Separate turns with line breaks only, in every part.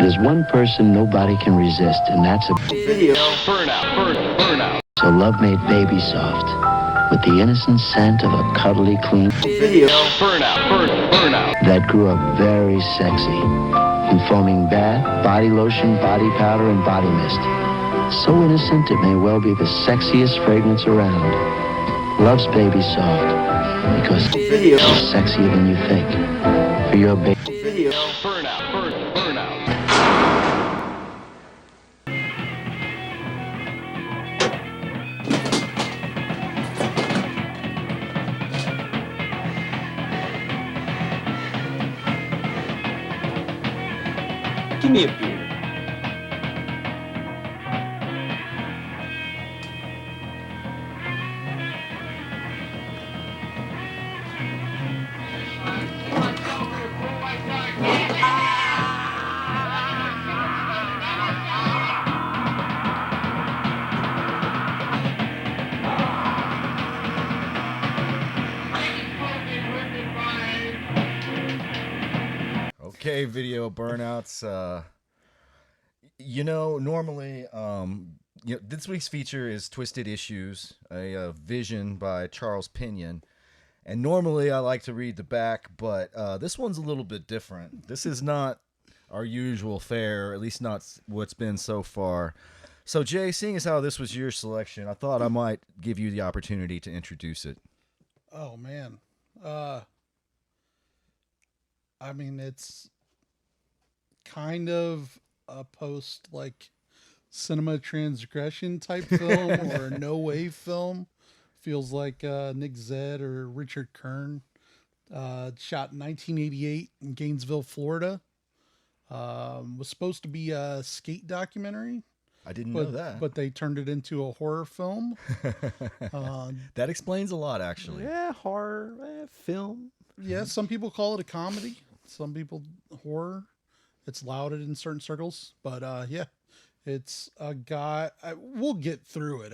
There's one person nobody can resist, and that's a
Video burnout.
so love made baby soft with the innocent scent of a cuddly clean
Video burnout.
that grew up very sexy in foaming bath, body lotion, body powder, and body mist. So innocent it may well be the sexiest fragrance around. Love's baby soft because
Video
it's sexier than you think. For your baby.
Video burnout.
Give me a beer.
Okay, video burnouts. Normally, this week's feature is Twisted Issues, a vision by Charles Pinion. And normally I like to read the back, but this one's a little bit different. This is not our usual fare, at least not what's been so far. So, Jay, seeing as how this was your selection, I thought I might give you the opportunity to introduce it.
Oh, man. It's kind of a post cinema transgression type film or a no wave film. Feels like Nick Zedd or Richard Kern. Shot in 1988 in Gainesville, Florida. Was supposed to be a skate documentary.
I didn't know that.
But they turned it into a horror film.
That explains a lot, actually.
Yeah, horror film.
Yeah, some people call it a comedy. Some people horror. It's lauded in certain circles. But yeah, it's a guy. We'll get through it.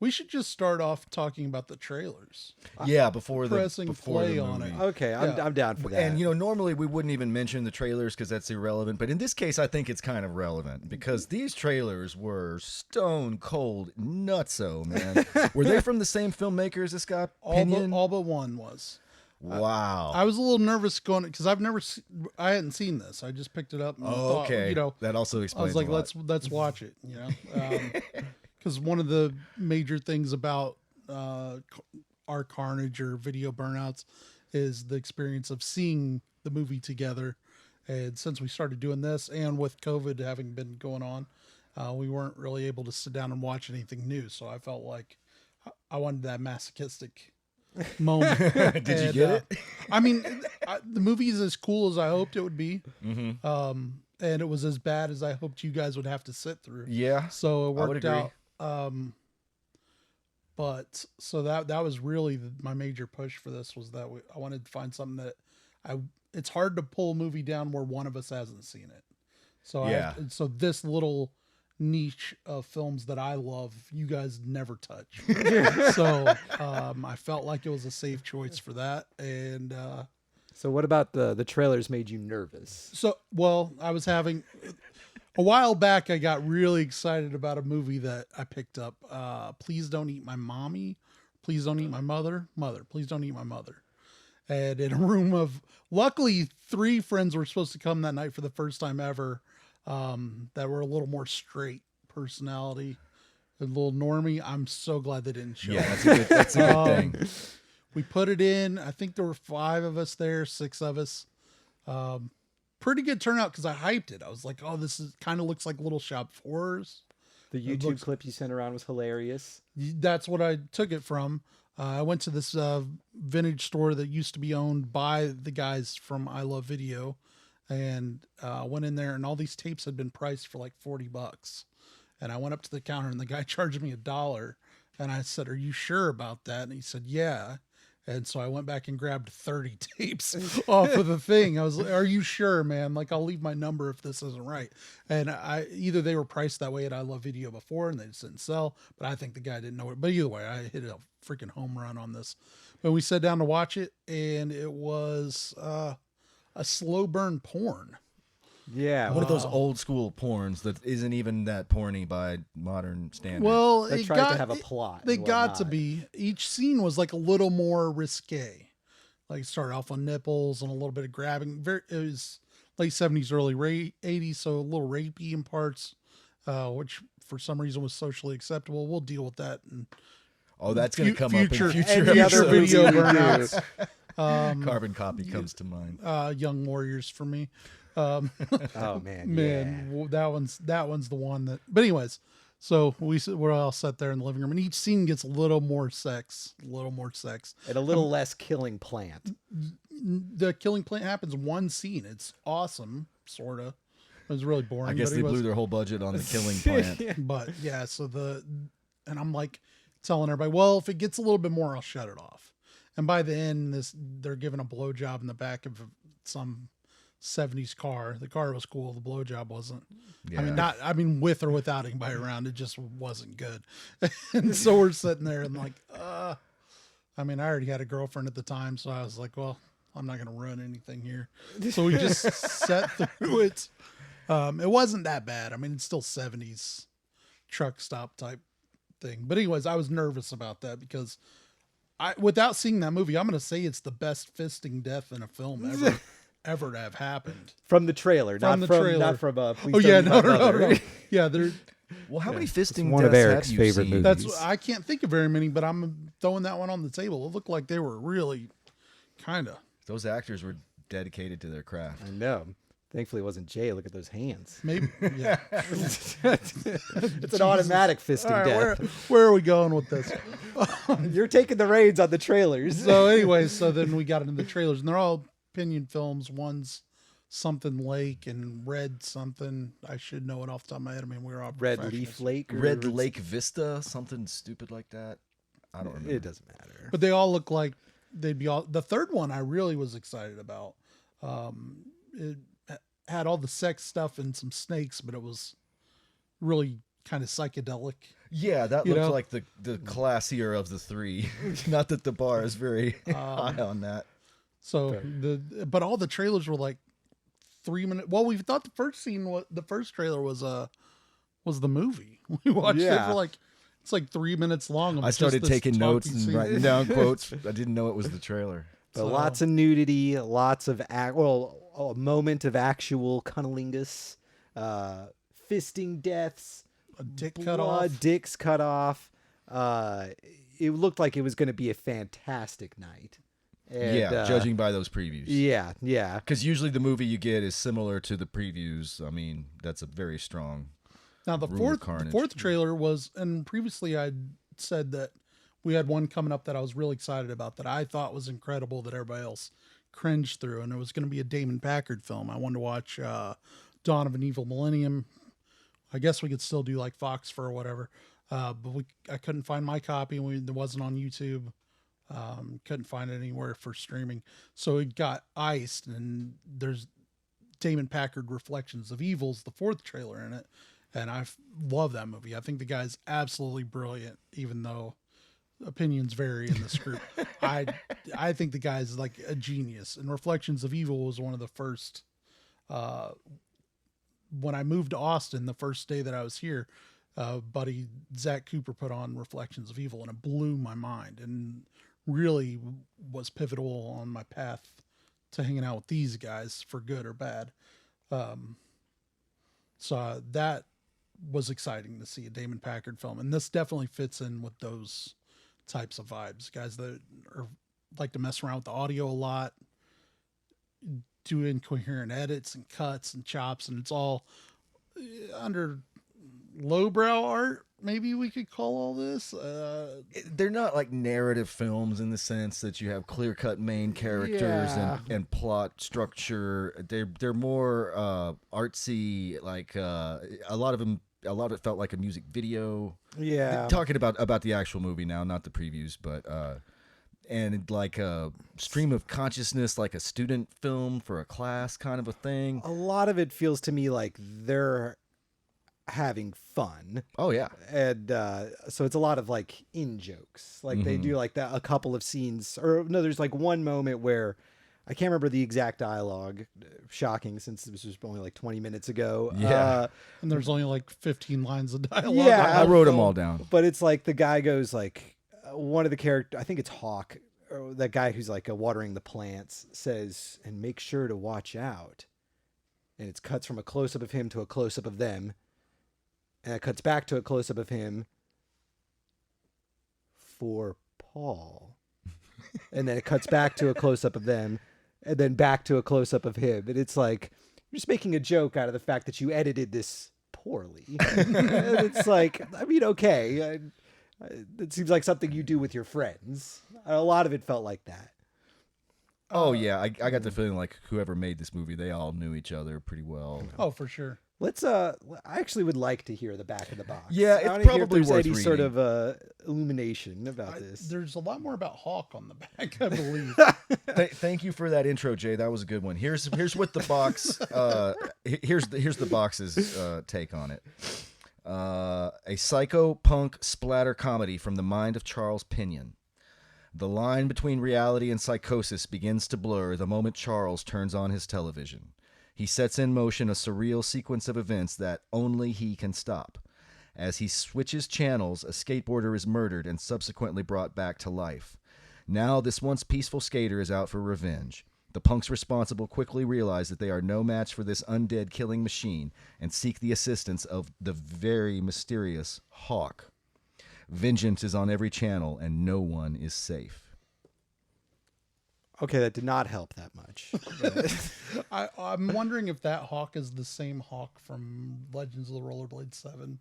We should just start off talking about the trailers.
Yeah, before the
play
the
on
movie.
it.
Okay, I'm down for that.
And normally we wouldn't even mention the trailers because that's irrelevant, but in this case I think it's kind of relevant because these trailers were stone cold nutso, man. Were they from the same filmmaker as this guy Pinion?
All but one was.
Wow.
I was a little nervous going because I hadn't seen this. I just picked it up and thought,
okay. That also
I
explains
was like,
a lot.
let's watch it, because one of the major things about our Carnage or video burnouts is the experience of seeing the movie together. And since we started doing this and with COVID having been going on, we weren't really able to sit down and watch anything new. So I felt like I wanted that masochistic moment.
Did you get it?
The movie is as cool as I hoped it would be.
Mm-hmm.
And it was as bad as I hoped you guys would have to sit through.
Yeah.
So it worked
agree.
out. But so that was really my major push for this was that I wanted to find something that it's hard to pull a movie down where one of us hasn't seen it. So
yeah.
So this little niche of films that I love, you guys never touch. So I felt like it was a safe choice for that. And
so what about the trailers made you nervous?
so, well, I was having a while back, I got really excited about a movie that I picked up. Please Don't Eat My Mommy. Please Don't Eat My Mother. Mother, Please Don't Eat My Mother. And in a room of, luckily, 3 friends were supposed to come that night for the first time ever, that were a little more straight personality, a little normie. I'm so glad they didn't show.
Yeah, that's a good thing.
We put it in. I think there were 5 of us there, 6 of us. Pretty good turnout because I hyped it. I was like, oh, this is kind of looks like Little Shop of Horrors.
The YouTube clip you sent around was hilarious.
That's what I took it from. I went to this vintage store that used to be owned by the guys from I Love Video, and went in there, and all these tapes had been priced for like $40. And I went up to the counter, and the guy charged me $1. And I said, "Are you sure about that?" And he said, "Yeah." And so I went back and grabbed 30 tapes off of the thing. I was like, "Are you sure, man? Like, I'll leave my number if this isn't right." And either they were priced that way at I Love Video before and they just didn't sell, but I think the guy didn't know it. But either way, I hit a freaking home run on this. But we sat down to watch it, and it was a a slow burn porn.
Yeah.
One of those old school porns that isn't even that porny by modern standards.
Well,
They
it
tried
got
to have a plot.
They
and
got to
whatnot.
be. Each scene was like a little more risque. Like it started off on nipples and a little bit of grabbing. It was late 70s, early 80s, so a little rapey in parts, which for some reason was socially acceptable. We'll deal with that. And
that's going to come
future,
up in future
any other
episodes.
video
movie we do.
burnouts.
Carbon Copy comes to mind.
Young Warriors for me.
Oh man.
Man, well, that one's the one that. But anyways, so we're all sat there in the living room, and each scene gets a little more sex,
And a
Um,
little less killing plant.
The killing plant happens one scene. It's awesome, sorta. It was really boring.
I guess
but
they
it was-
blew their whole budget on the killing plant.
But yeah, and I'm like telling everybody, well, if it gets a little bit more, I'll shut it off. And by the end, they're giving a blowjob in the back of some 70s car. The car was cool. The blowjob wasn't.
Yeah.
I mean, with or without anybody around, it just wasn't good. And so we're sitting there and like, I mean, I already had a girlfriend at the time, so I was like, well, I'm not going to ruin anything here. So we just sat through it. It wasn't that bad. I mean, it's still 70s truck stop type thing. But anyways, I was nervous about that because without seeing that movie, I'm going to say it's the best fisting death in a film ever to have happened.
From the trailer,
From
not
the
from
trailer.
not from Please
Oh
Don't
yeah,
Eat
no,
My
no, no,
Mother.
no. Yeah, they're
Well, how many fisting
one of
deaths
Eric's
have you
favorite
seen?
movies.
I can't think of very many, but I'm throwing that one on the table. It looked like they were really kind of.
Those actors were dedicated to their craft.
I know. Thankfully, it wasn't Jay. Look at those hands.
Maybe, yeah.
It's an automatic fisting
All right,
death.
where are we going with this?
You're taking the reins on the trailers.
So, anyways, so then we got into the trailers, and they're all opinion films. One's something Lake and Red something. I should know it off the top of my head. I mean, we were all
Red
professionals.
Leaf Lake. Or
Red Lake Vista, something stupid like that. I don't remember.
It doesn't matter.
But they all look like they'd be all. The third one I really was excited about. It had all the sex stuff and some snakes, but it was really kind of psychedelic.
Yeah, that
You
looked
know?
like the classier of the three. Not that the bar is very high on that.
So but all the trailers were like 3 minutes. Well, we thought the first trailer was the movie. We watched it
Yeah.
for like it's like 3 minutes long. Of
I
just
started
this
taking notes
talking
and
scene.
writing down quotes. I didn't know it was the trailer.
But lots of nudity, lots of a moment of actual cunnilingus, fisting deaths,
A dick
blood,
cut off.
dicks cut off. It looked like it was going to be a fantastic night. And,
Yeah, judging by those previews.
Yeah, yeah.
Because usually the movie you get is similar to the previews. I mean, that's a very strong.
Now the
Rule of
fourth
Carnage.
trailer was, and previously I'd said that we had one coming up that I was really excited about that I thought was incredible that everybody else cringed through, and it was going to be a Damon Packard film. I wanted to watch Dawn of an Evil Millennium. I guess we could still do like Fox for or whatever, but I couldn't find my copy, and it wasn't on YouTube. Couldn't find it anywhere for streaming, so it got iced. And there's Damon Packard Reflections of Evil's the fourth trailer in it. And I love that movie. I think the guy's absolutely brilliant, even though opinions vary in this group. I think the guy's like a genius. And Reflections of Evil was one of the first. When I moved to Austin, the first day that I was here, buddy Zach Cooper put on Reflections of Evil, and it blew my mind and really was pivotal on my path to hanging out with these guys for good or bad. So that was exciting to see a Damon Packard film, and this definitely fits in with those types of vibes. Guys that are like to mess around with the audio a lot, do incoherent edits and cuts and chops, and it's all under lowbrow art. Maybe we could call all this.
They're not like narrative films in the sense that you have clear-cut main characters
Yeah.
and plot structure. They're more artsy. Like a lot of it felt like a music video.
Yeah.
Talking about the actual movie now, not the previews, but and like a stream of consciousness, like a student film for a class kind of a thing.
A lot of it feels to me like they're having fun.
Oh yeah.
And so it's a lot of like in jokes. Like they do like that, a couple of scenes, or no, there's like one moment where I can't remember the exact dialogue. Shocking, since this was only like 20 minutes ago.
Yeah.
And there's only like 15 lines of dialogue.
Yeah,
I wrote them all down.
But it's like the guy goes like, one of the characters, I think it's Hawk, or that guy who's like watering the plants, says, and make sure to watch out. And it cuts from a close-up of him to a close-up of them. And it cuts back to a close-up of him for Paul. And then it cuts back to a close-up of them, and then back to a close-up of him. And it's like, you're just making a joke out of the fact that you edited this poorly. And it's like, I mean, okay. It seems like something you do with your friends. A lot of it felt like that.
Oh yeah, I got the feeling like whoever made this movie, they all knew each other pretty well.
Oh, for sure.
Let's I actually would like to hear the back of the box.
Yeah,
I
it's
wanna hear if
probably
there's
worth
any sort
reading.
of illumination about this.
There's a lot more about Hawk on the back, I believe.
Thank you for that intro, Jay. That was a good one. Here's what the box. Here's the box's take on it. A psycho punk splatter comedy from the mind of Charles Pinion. The line between reality and psychosis begins to blur the moment Charles turns on his television. He sets in motion a surreal sequence of events that only he can stop. As he switches channels, a skateboarder is murdered and subsequently brought back to life. Now, this once peaceful skater is out for revenge. The punks responsible quickly realize that they are no match for this undead killing machine and seek the assistance of the very mysterious Hawk. Vengeance is on every channel, and no one is safe.
Okay, that did not help that much.
I'm wondering if that Hawk is the same Hawk from Legends of the Rollerblade 7.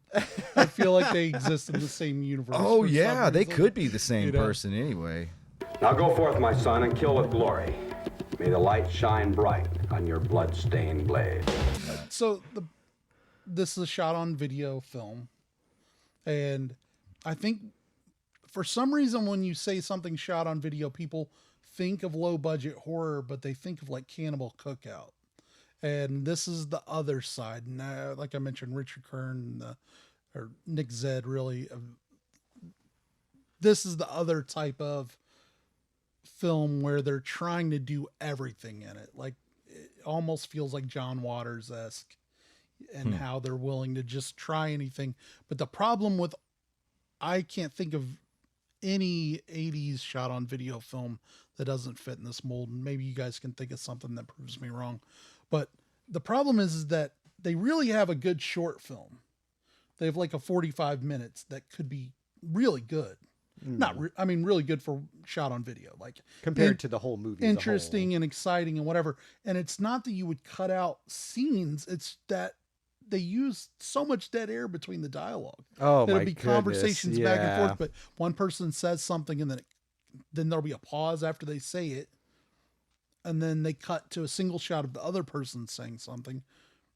I feel like they exist in the same universe.
Oh,
for some
yeah, they
reason.
could be the same
You know?
person anyway.
Now go forth, my son, and kill with glory. May the light shine bright on your blood-stained blade.
So this is a shot on video film, and I think for some reason when you say something shot on video, people think of low budget horror, but they think of like Cannibal Cookout. And this is the other side. Now, like I mentioned, Richard Kern or Nick Zed, really. This is the other type of film where they're trying to do everything in it. Like it almost feels like John Waters-esque and how they're willing to just try anything. But the problem with, I can't think of any 80s shot on video film that doesn't fit in this mold. And maybe you guys can think of something that proves me wrong. But the problem is that they really have a good short film. They have like a 45 minutes that could be really good. Really good for shot on video, like
Compared to the whole movie. as a
interesting and exciting and whatever. And it's not that you would cut out scenes. It's that they use so much dead air between the dialogue.
Oh,
There'll
my
be
goodness,
conversations back and
yeah.
forth, but one person says something and then there'll be a pause after they say it. And then they cut to a single shot of the other person saying something,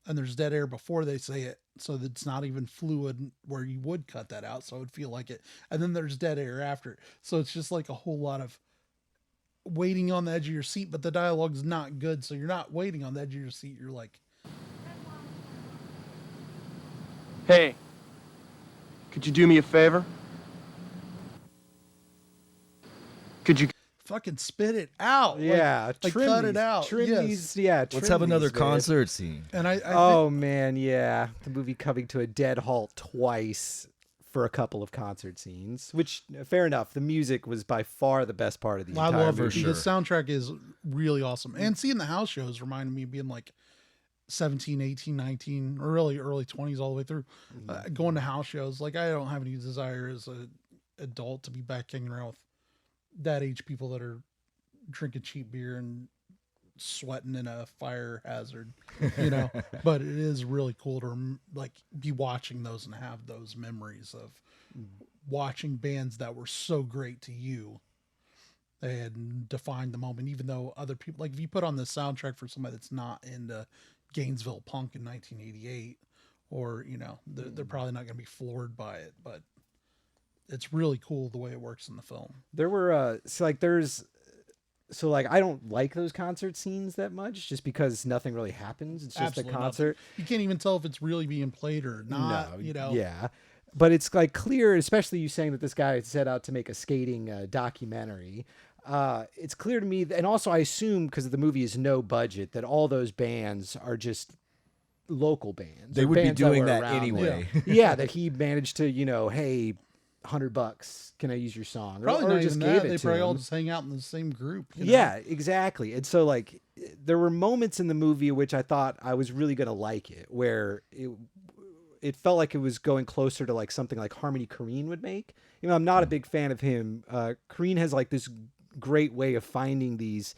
and there's dead air before they say it. So that it's not even fluid where you would cut that out. So it would feel like it. And then there's dead air after it. So it's just like a whole lot of waiting on the edge of your seat, but the dialogue's not good. So you're not waiting on the edge of your seat. You're like,
Hey, could you do me a favor? Could you
fucking spit it out.
Yeah,
Like
trim
cut
these,
it out.
Trim
Yes.
these, yeah.
Let's
trim
have another
these, man.
concert scene.
And I
Oh man, yeah. The movie coming to a dead halt twice for a couple of concert scenes, which fair enough. The music was by far the best part of the
I
entire
love
movie.
it. The soundtrack is really awesome. And seeing the house shows reminded me of being like 17, 18, 19, or really early 20s all the way through. Going to house shows. Like I don't have any desire as an adult to be back hanging around with that age people that are drinking cheap beer and sweating in a fire hazard, you know. But it is really cool to like be watching those and have those memories of watching bands that were so great to you and define the moment, even though other people, like if you put on the soundtrack for somebody that's not into Gainesville punk in 1988, or you know, they're probably not going to be floored by it, but it's really cool the way it works in the film.
There were I don't like those concert scenes that much, just because nothing really happens. It's just
Absolutely
a concert.
nothing. You can't even tell if it's really being played or not.
No,
You know,
yeah. But it's like clear, especially you saying that this guy set out to make a skating documentary. it's clear to me, and also I assume because the movie is no budget, that all those bands are just local bands.
They
or
would be
bands
doing
were
that
around
anyway.
there. Yeah, that he managed to, hey, $100, can I use your song?
Probably
or
not
just
even
gave
that.
it
They
to
probably all
him.
just hang out in the same group. You know?
Yeah, exactly. And so like there were moments in the movie which I thought I was really gonna like it, where it felt like it was going closer to like something like Harmony Korine would make. I'm not a big fan of him. Korine has like this great way of finding these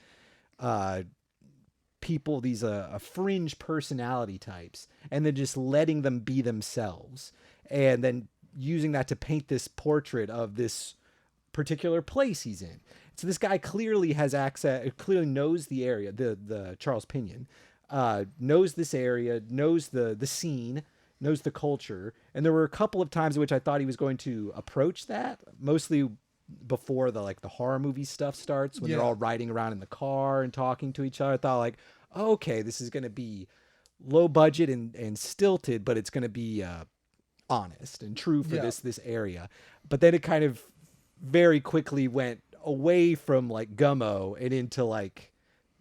people, these fringe personality types, and then just letting them be themselves, and then using that to paint this portrait of this particular place he's in. So this guy clearly has access, clearly knows the area, the Charles Pinion, knows this area, knows the scene, knows the culture. And there were a couple of times in which I thought he was going to approach that, mostly before the horror movie stuff starts, when they're all riding around in the car and talking to each other. I thought like, okay, this is going to be low budget and stilted, but it's going to be honest and true for this area. But then it kind of very quickly went away from like Gummo and into like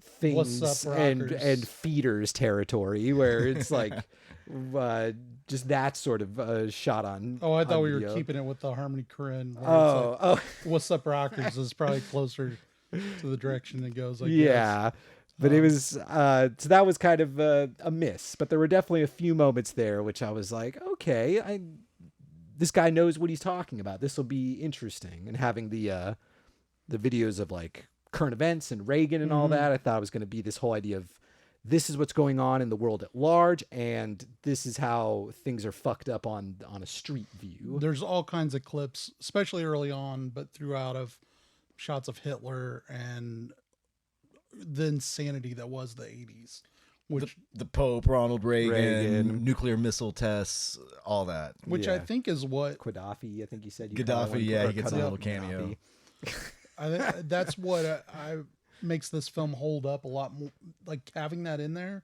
things
What's Up,
and
Rockers?
feeders territory, where it's like just that sort of shot on.
Oh, I thought
on
we were
video.
keeping it with the Harmony Korine.
Oh,
What's Up, Rockers is probably closer to the direction it goes. I guess.
yeah. But it was so that was kind of a miss. But there were definitely a few moments there which I was like, okay, this guy knows what he's talking about. This will be interesting. And having the videos of like current events and Reagan and all that, I thought it was going to be this whole idea of this is what's going on in the world at large, and this is how things are fucked up on a street view.
There's all kinds of clips, especially early on, but throughout, of shots of Hitler and the insanity that was the 80s. Which
The Pope, Ronald Reagan,
Reagan.
nuclear missile tests, all that.
I
Yeah.
think is what
Gaddafi, I think you said. You call
Gaddafi,
one,
yeah,
or
he gets a
Gaddafi.
little cameo.
that's what I makes this film hold up a lot more. Like having that in there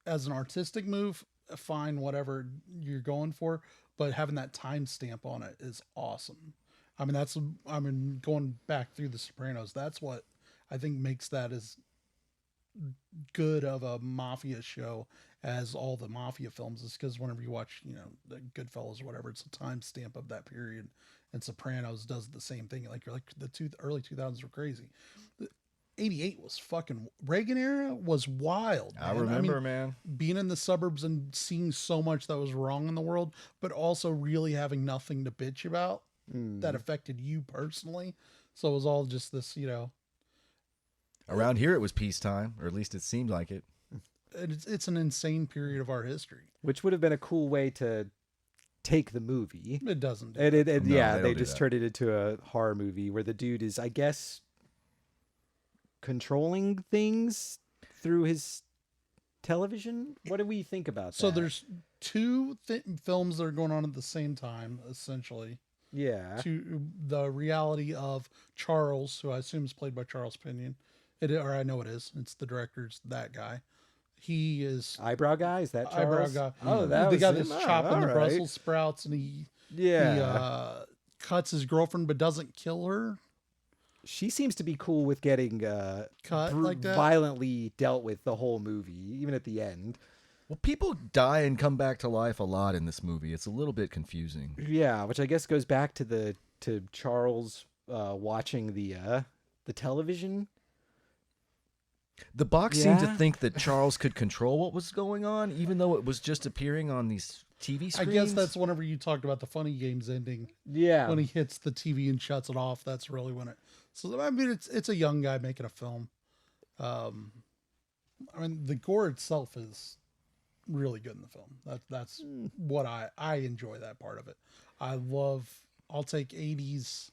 as an artistic move, fine, whatever you're going for, but having that timestamp on it is awesome. I mean, going back through The Sopranos, that's what I think makes that as good of a mafia show as all the mafia films, is because whenever you watch, the Goodfellas or whatever, it's a timestamp of that period. And Sopranos does the same thing. Like the early 2000s were crazy. 88 was fucking Reagan era was wild.
I
Man.
remember,
mean,
man.
being in the suburbs and seeing so much that was wrong in the world, but also really having nothing to bitch about that affected you personally. So it was all just this,
Around here, it was peacetime, or at least it seemed like it.
it's an insane period of our history.
Which would have been a cool way to take the movie.
It doesn't. Do
And,
that.
and
No,
yeah,
they
they
don't do
just
that.
turned it into a horror movie where the dude is, I guess, controlling things through his television. What do we think about
So
that?
there's two films that are going on at the same time, essentially.
yeah,
To the reality of Charles, who I assume is played by Charles Pinion. Or I know it is. It's the director's that guy. He is
eyebrow guy, is that
eyebrow
Charles?
guy.
Oh, that
the
was
guy
him?
that's
Oh,
chopping the
all right.
Brussels sprouts, and he cuts his girlfriend but doesn't kill her.
She seems to be cool with getting
Cut like that?
violently dealt with the whole movie, even at the end.
Well, people die and come back to life a lot in this movie. It's a little bit confusing.
Yeah, which I guess goes back to Charles watching the television.
The box seemed to
Yeah.
think that Charles could control what was going on, even though it was just appearing on these TV screens.
I guess that's whenever you talked about the Funny Games ending.
Yeah,
When he hits the TV and shuts it off, that's really when it. So I mean, it's a young guy making a film. I mean, the gore itself is really good in the film. That's what I enjoy that part of it. I'll take 80s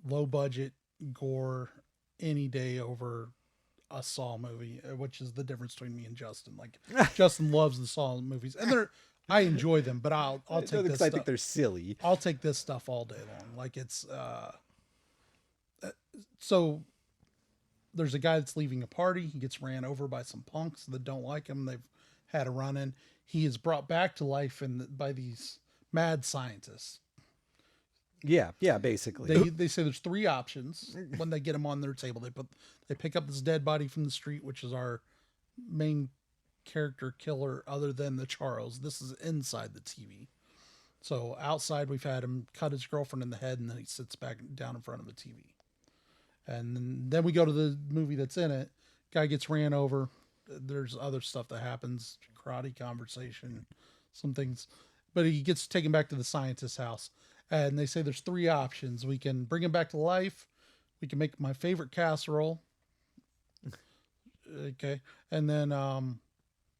low budget gore any day over a Saw movie, which is the difference between me and Justin. Like Justin loves the Saw movies, and I enjoy them, but I'll take this
because I think
stuff.
they're silly.
I'll take this stuff all day long. Like it's so there's a guy that's leaving a party. He gets ran over by some punks that don't like him. They've had a run in. He is brought back to life by these mad scientists.
Yeah, basically.
They say there's 3 options when they get him on their table. They pick up this dead body from the street, which is our main character killer other than the Charles. This is inside the TV. So outside we've had him cut his girlfriend in the head, and then he sits back down in front of the TV. And then we go to the movie that's in it. Guy gets ran over. There's other stuff that happens, karate conversation, some things, but he gets taken back to the scientist's house. And they say there's 3 options. We can bring him back to life. We can make my favorite casserole. Okay. And then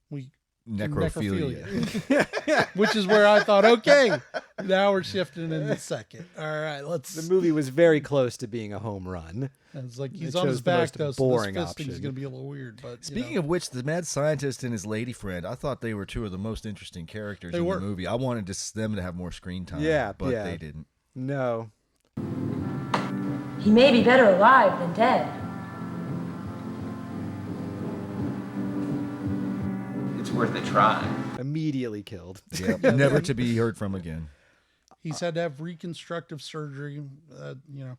we
necrophilia.
which is where I thought, okay, now we're shifting in the second. All right, let's.
The movie was very close to being a home run.
It's like he's
It
on his
chose the
back
most
though,
boring
so this fisting is
option.
going to be a little weird. But
Speaking of which, the mad scientist and his lady friend, I thought they were 2 of the most interesting characters in
were.
the movie. I wanted them to have more screen time.
Yeah,
but
yeah.
they didn't.
No.
He may be better alive than dead.
It's worth a try.
Immediately killed.
Yeah, never to be heard from again.
he's had to have reconstructive surgery.
Well,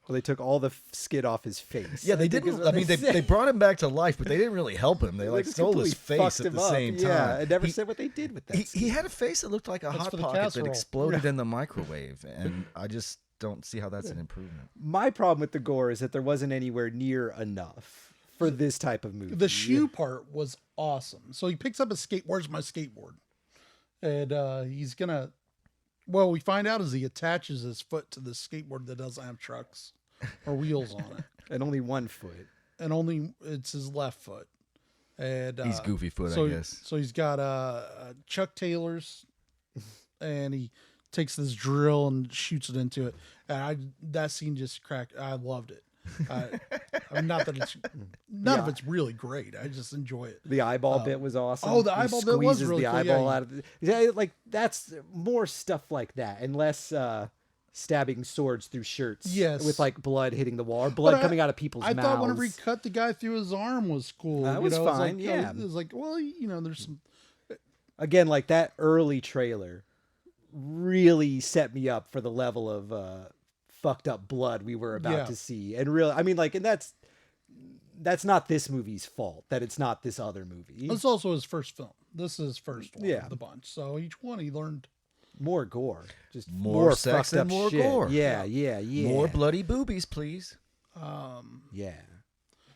they took all the skid off his face.
Yeah, they
I think is
didn't.
what
I mean,
say.
they brought him back to life, but they didn't really help him. They like
just
stole his
completely
face
fucked
at
him
the
up.
same time.
Yeah, I never
He-
said what they did with that.
He had a face that looked like a
That's
hot
for the
pocket that
casserole.
exploded in the microwave, and I just don't see how that's an improvement.
My problem with the gore is that there wasn't anywhere near enough for this type of movie.
The shoe part was awesome. So he picks up a skate. Where's my skateboard? And he's gonna. Well, we find out as he attaches his foot to the skateboard that doesn't have trucks or wheels on it,
and only one foot.
and only it's his left foot. And
He's goofy foot,
so,
I guess.
So he's got Chuck Taylor's, and he takes this drill and shoots it into it. And that scene just cracked. I loved it. I mean, not that it's none of it's really great. I just enjoy it.
The eyeball bit was awesome.
oh, the
He
eyeball bit was
squeezes
really
the
cool.
eyeball
Yeah,
out of the, yeah, like that's more stuff like that, and less stabbing swords through shirts.
Yes.
with like blood hitting the wall or blood
But
coming out of people's
I
mouths.
thought whenever he cut the guy through his arm was cool.
That
you
was
know, it was
fine,
like,
yeah.
it was like, well, there's some.
Again, like that early trailer really set me up for the level of fucked up blood we were about
Yeah.
to see, and really, I mean, like, and that's not this movie's fault that it's not this other movie.
It's also his first film. This is his first one
Yeah.
of the bunch. So each one he learned.
More gore, just
More sex
fucked up
and more
shit.
gore.
Yeah.
More bloody boobies, please.
Yeah.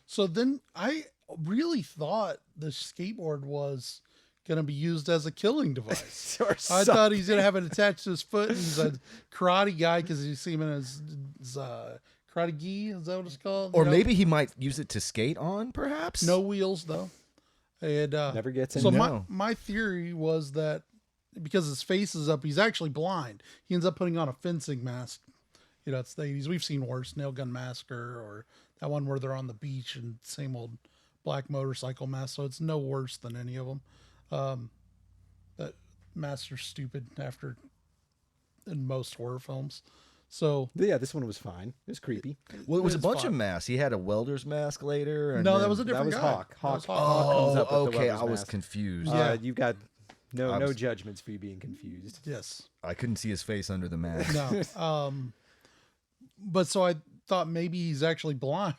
So then I really thought the skateboard was going to be used as a killing device.
Or
I thought he's going to have it attached to his foot. And he's a karate guy because you see him in his karate gi. Is that what it's called?
Or
You know?
maybe he might use it to skate on, perhaps?
No wheels though. And
Never gets
So
any-
No.
my theory was that because his face is up, he's actually blind. He ends up putting on a fencing mask. You know, it's the 80s. We've seen worse, Nail Gun Massacre, or that one where they're on the beach and same old black motorcycle mask. So it's no worse than any of them. That masks are stupid after in most horror films. So
Yeah, this one was fine. It was creepy.
Well, it was a
It's
bunch
fine.
of masks. He had a welder's mask later. And
no,
then-
that was a different
was
guy.
Hawk.
That was
Hawk.
Hawk.
comes
Oh,
up with the
okay.
welder's
I was
mask.
confused.
Yeah.
You've got no
I was-
judgments for you being confused.
Yes.
I couldn't see his face under the mask.
No. But so I thought maybe he's actually blind.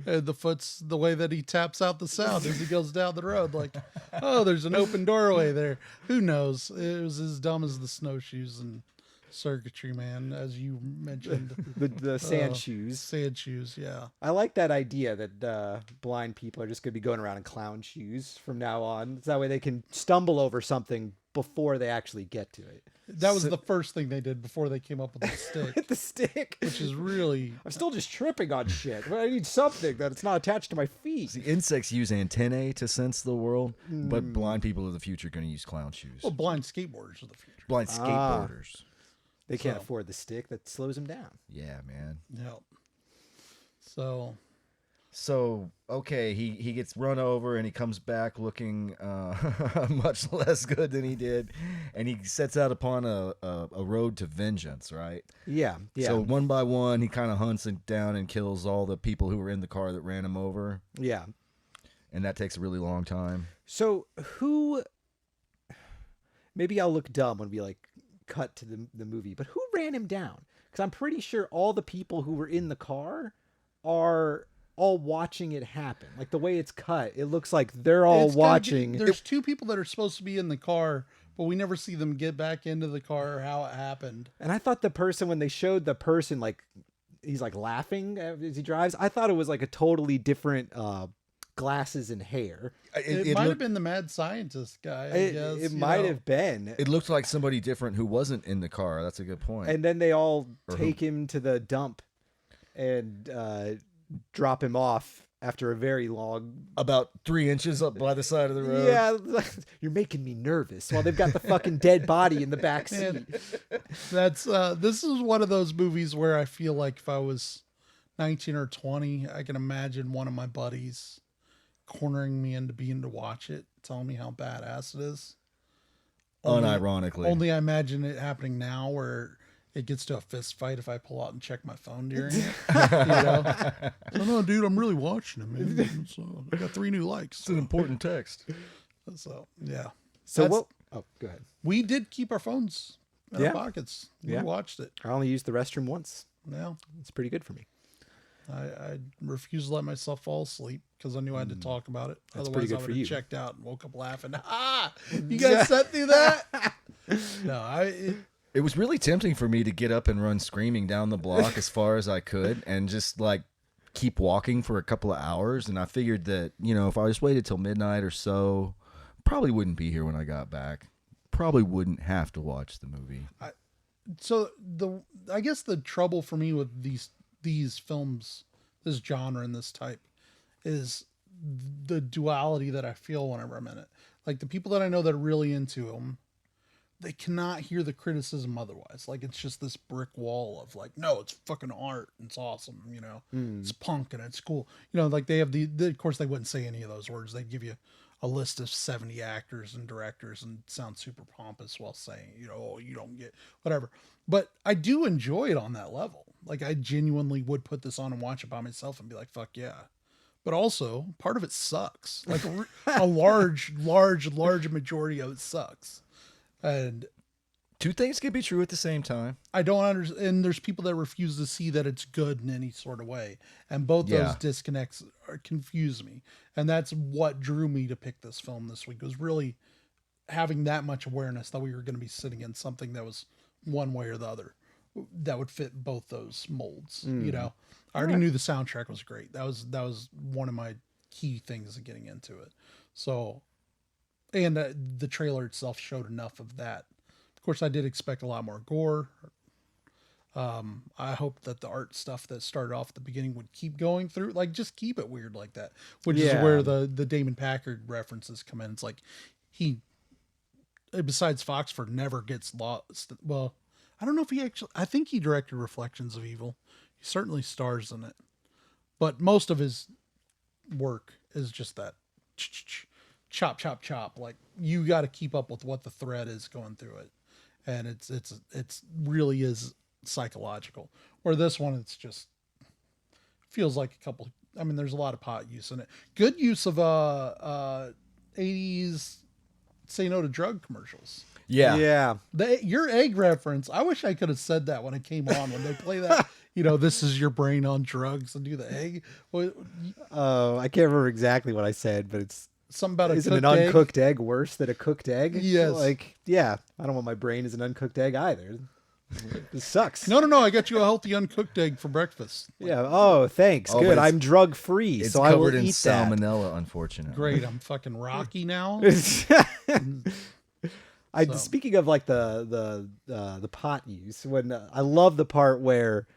And the foot's the way that he taps out the sound as he goes down the road. Like, oh, there's an open doorway there. Who knows? It was as dumb as the snowshoes and circuitry, man, as you mentioned.
The sand shoes.
Sand shoes, yeah.
I like that idea that blind people are just going to be going around in clown shoes from now on. That way they can stumble over something before they actually get to it.
That was the first thing they did before they came up with the stick,
Hit the stick.
which is really.
I'm still just tripping on shit. I need something that it's not attached to my feet.
The insects use antennae to sense the world, but blind people of the future are going to use clown shoes.
Well, blind skateboarders of the future.
Blind skateboarders.
They can't afford the stick that slows them down.
Yeah, man.
Yep. So.
So, okay, he gets run over and he comes back looking much less good than he did, and he sets out upon a road to vengeance, right?
Yeah.
So one by one, he kind of hunts it down and kills all the people who were in the car that ran him over,
Yeah.
and that takes a really long time.
So who? Maybe I'll look dumb when we like cut to the movie, but who ran him down? because I'm pretty sure all the people who were in the car are all watching it happen. Like the way it's cut, it looks like they're all watching.
There's two people that are supposed to be in the car, but we never see them get back into the car or how it happened.
And I thought the person, when they showed the person, like he's like laughing as he drives, I thought it was like a totally different glasses and hair.
It might have been the mad scientist guy, I guess.
It might have been.
It looked like somebody different who wasn't in the car. That's a good point.
And then they all take him to the dump and drop him off after a very long...
About 3 inches up by the side of the road.
Yeah, you're making me nervous while they've got the fucking dead body in the back seat.
That's this is one of those movies where I feel like if I was 19 or 20, I can imagine one of my buddies cornering me into being to watch it, telling me how badass it is.
Unironically.
Only I imagine it happening now where it gets to a fist fight if I pull out and check my phone during it. You know? So, no, dude, I'm really watching it, man. So I got 3 new likes.
It's an important text.
So, yeah.
So what? Oh, go ahead.
We did keep our phones in our pockets. We watched it.
I only used the restroom once.
Yeah.
It's pretty good for me.
I refused to let myself fall asleep because I knew I had to talk about it.
That's
Otherwise,
pretty good
I
for
would
you.
have checked out and woke up laughing. You guys sat through that? No,
It was really tempting for me to get up and run screaming down the block as far as I could and just like keep walking for a couple of hours. And I figured that, you know, if I just waited till midnight or so, probably wouldn't be here when I got back. Probably wouldn't have to watch the movie.
I guess the trouble for me with these films, this genre and this type, is the duality that I feel whenever I'm in it. Like the people that I know that are really into them, they cannot hear the criticism otherwise. Like it's just this brick wall of like, no, it's fucking art. It's awesome. You know, it's punk and it's cool. You know, like they have of course they wouldn't say any of those words. They'd give you a list of 70 actors and directors and sound super pompous while saying, you know, oh, you don't get whatever. But I do enjoy it on that level. Like I genuinely would put this on and watch it by myself and be like, fuck yeah. But also part of it sucks. Like a large majority of it sucks. And
Two things can be true at the same time.
I don't understand. And there's people that refuse to see that it's good in any sort of way. And both those disconnects confuse me. And that's what drew me to pick this film this week, was really having that much awareness that we were going to be sitting in something that was one way or the other that would fit both those molds. You know, I already knew the soundtrack was great. That was one of my key things of getting into it. So, and the trailer itself showed enough of that. Of course, I did expect a lot more gore. I hope that the art stuff that started off at the beginning would keep going through, like just keep it weird like that, which is where the Damon Packard references come in. It's like he, besides Foxford, never gets lost. Well, I don't know if he actually, I think he directed Reflections of Evil. He certainly stars in it, but most of his work is just that chop, chop, chop. Like you got to keep up with what the thread is going through it. And it's really is psychological. Where this one, it's just feels like a couple. I mean, there's a lot of pot use in it. Good use of 80s say no to drug commercials.
Yeah.
Your egg reference. I wish I could have said that when it came on, when they play that. You know, this is your brain on drugs and do the egg.
I can't remember exactly what I said, but it's
something about
isn't an uncooked egg worse than a cooked egg?
Yes.
Like, yeah, I don't want my brain as an uncooked egg either. This sucks.
No. I got you a healthy uncooked egg for breakfast.
Yeah. Oh, thanks.
Oh,
good. I'm drug free, so I will
covered in
eat that.
salmonella, unfortunately.
Great. I'm fucking Rocky now.
Speaking of like the pot use, when I love the part where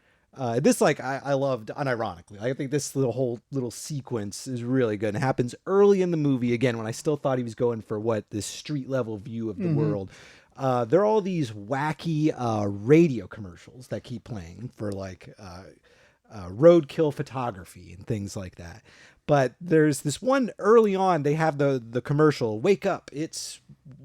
this, like, I loved unironically. I think this whole little sequence is really good. It happens early in the movie again when I still thought he was going for this street level view of the world. There are all these wacky radio commercials that keep playing for like roadkill photography and things like that. But there's this one early on, they have the commercial, wake up, it's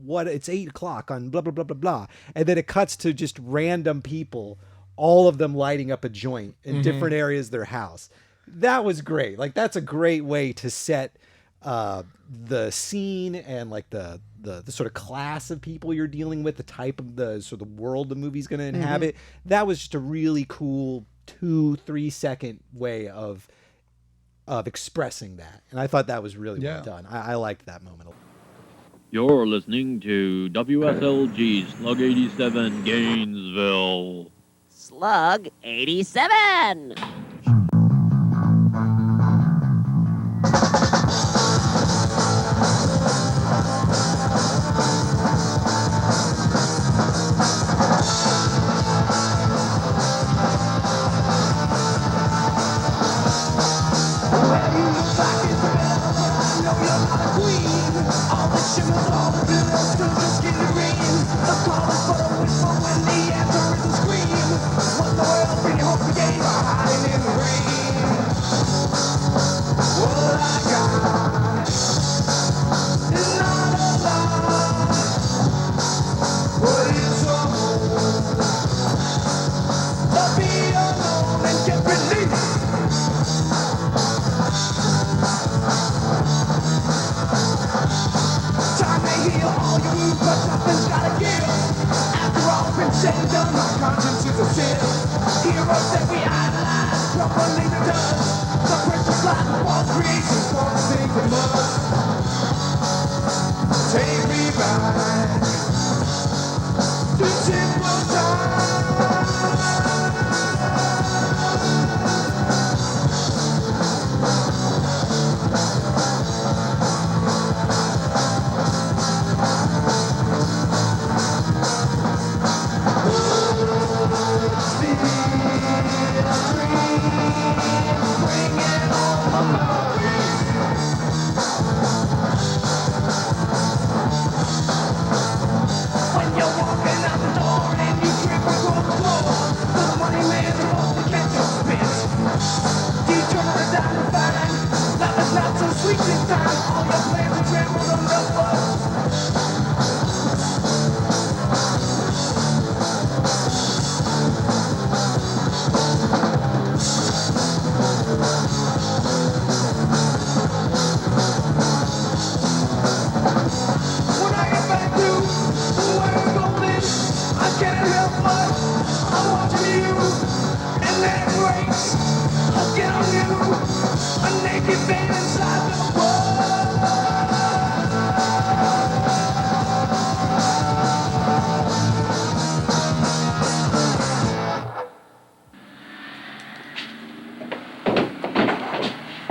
8 o'clock on blah, blah, blah, blah, blah. And then it cuts to just random people, all of them lighting up a joint in different areas of their house. That was great. Like, that's a great way to set the scene and like the sort of class of people you're dealing with, the type of the sort of world the movie's going to inhabit. That was just a really cool 2-3 second way of expressing that, and I thought that was really well done. I liked that moment.
You're listening to WSLG Slug 87 Gainesville.
Slug 87.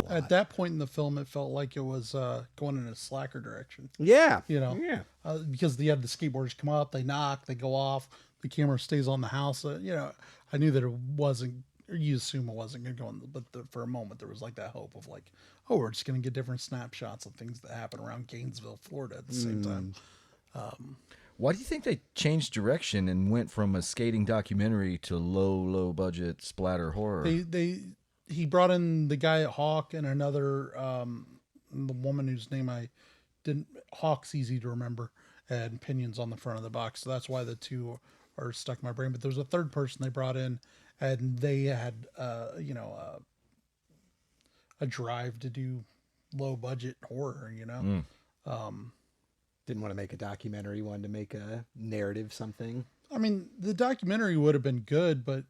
At that point in the film, it felt like it was going in a slacker direction.
Yeah.
Because they had the skateboarders come up, they knock, they go off, the camera stays on the house. I knew that it wasn't, or you assume it wasn't going to go on, but for a moment there was like that hope of like, oh, we're just going to get different snapshots of things that happen around Gainesville, Florida at the same time.
Why do you think they changed direction and went from a skating documentary to low budget splatter horror?
He brought in the guy at Hawk and another, the woman whose name I didn't, Hawk's easy to remember, and Pinion's on the front of the box. So that's why the two are stuck in my brain. But there's a third person they brought in, and they had, a drive to do low budget horror, Didn't
want to make a documentary, wanted to make a narrative something.
I mean, the documentary would have been good, but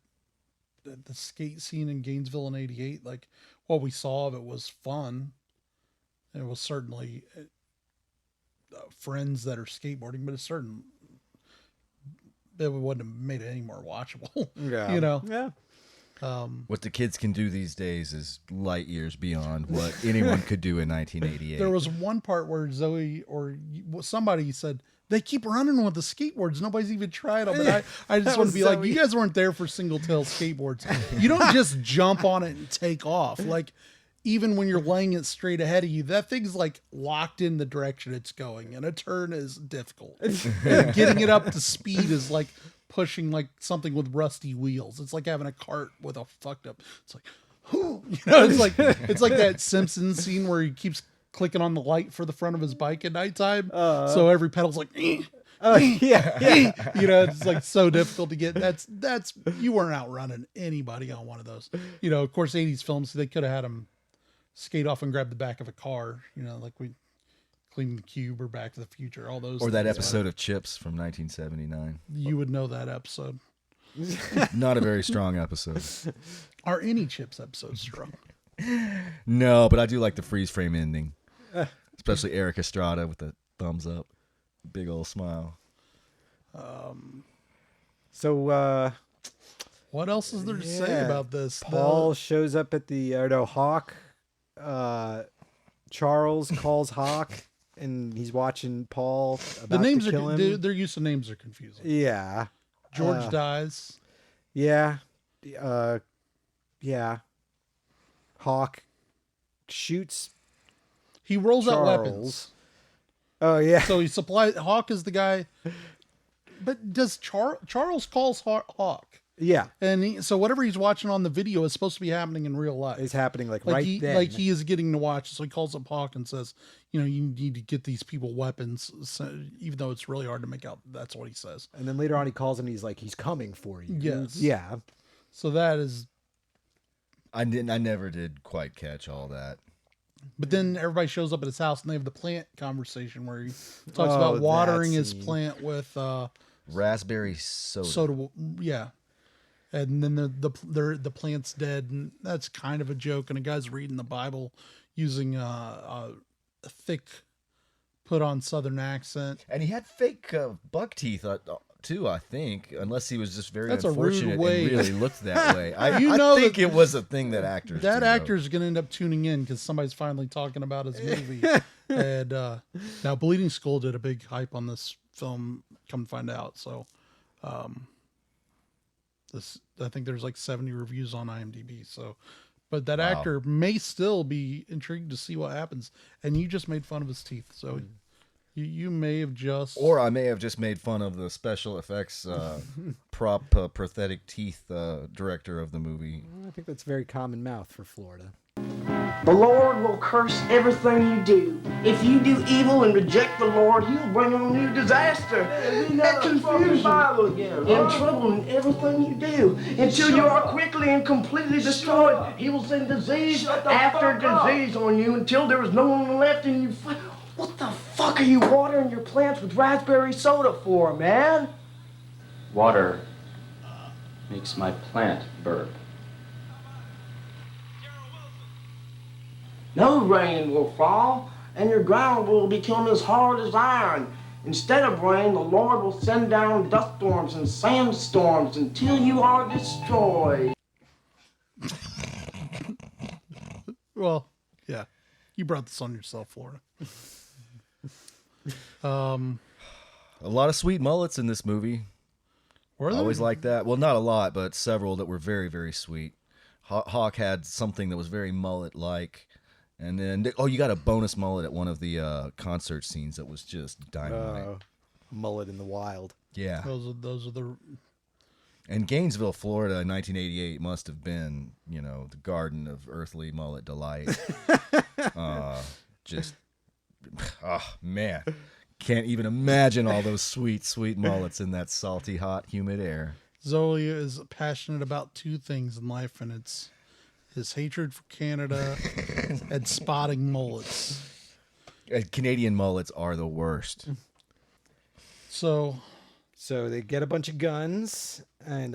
the skate scene in Gainesville in '88, like what we saw of it was fun. It was certainly friends that are skateboarding, but it wouldn't have made it any more watchable.
Yeah.
Yeah.
What the kids can do these days is light years beyond what anyone could do in 1988.
There was one part where Zoe or somebody said, they keep running with the skateboards. Nobody's even tried them. And I just want to be like, you guys weren't there for single tail skateboards. You don't just jump on it and take off. Like, even when you're laying it straight ahead of you, that thing's like locked in the direction it's going. And a turn is difficult. And getting it up to speed is like pushing like something with rusty wheels. It's like having a cart with a fucked up. It's like, it's like that Simpsons scene where he keeps clicking on the light for the front of his bike at nighttime. So every pedal's like,
yeah.
It's like so difficult to get. That's you weren't outrunning anybody on one of those. Of course, 80s films, they could have had them skate off and grab the back of a car, like we clean the cube or Back to the Future, all those.
Or that
things.
episode of Chips from 1979.
You would know that episode.
Not a very strong episode.
Are any Chips episodes strong?
No, but I do like the freeze frame ending. Especially Eric Estrada with the thumbs up. Big old smile.
So,
what else is there to say about this?
Paul shows up at Hawk. Charles calls Hawk, and he's watching Paul.
The names
to kill him.
Their use of names are confusing.
Yeah.
George dies.
Yeah. Yeah. Hawk shoots.
He rolls
Charles.
out weapons.
Oh yeah.
So he supplies. Hawk is the guy. But does Charles calls Hawk?
Yeah.
And so whatever he's watching on the video is supposed to be happening in real life.
It's happening right then.
Like he is getting to watch. So he calls up Hawk and says, you need to get these people weapons. So, even though it's really hard to make out, that's what he says.
And then later on he calls him and he's like, he's coming for you.
Yes.
Yeah.
So that is.
I never did quite catch all that.
But then everybody shows up at his house and they have the plant conversation where he talks about watering his plant with
raspberry soda.
Soda, yeah. And then the plant's dead, and that's kind of a joke. And a guy's reading the Bible using a thick, put-on Southern accent.
And he had fake buck teeth too, I think, unless he was just very
That's
unfortunate
a rude way.
and really looked that way. I think it was a thing that actors.
That
do,
actor's going to end up tuning in because somebody's finally talking about his movie. And now Bleeding Skull did a big hype on this film. Come to find out, so. I think there's like 70 reviews on IMDb. So, but that actor may still be intrigued to see what happens. And you just made fun of his teeth, so you may have just,
or I may have just made fun of the special effects prosthetic teeth director of the movie.
I think that's very common mouth for Florida.
The Lord will curse everything you do. If you do evil and reject the Lord, He'll bring on you disaster and confusion and trouble in everything you do until you are quickly and completely destroyed. He will send disease after disease on you until there is no one left in you. What the fuck are you watering your plants with raspberry soda for, man?
Water makes my plant burp.
No rain will fall, and your ground will become as hard as iron. Instead of rain, the Lord will send down dust storms and sandstorms until you are destroyed.
Well, yeah. You brought this on yourself, Florida.
A lot of sweet mullets in this movie.
Were there?
Always like that. Well, not a lot, but several that were very, very sweet. Hawk had something that was very mullet-like. And then, you got a bonus mullet at one of the concert scenes that was just dynamite.
Mullet in the wild.
Yeah.
Those are the...
And Gainesville, Florida in 1988 must have been, the garden of earthly mullet delight. Man. Can't even imagine all those sweet, sweet mullets in that salty, hot, humid air.
Zoe is passionate about two things in life, and it's his hatred for Canada and spotting mullets.
Canadian mullets are the worst.
So
they get a bunch of guns and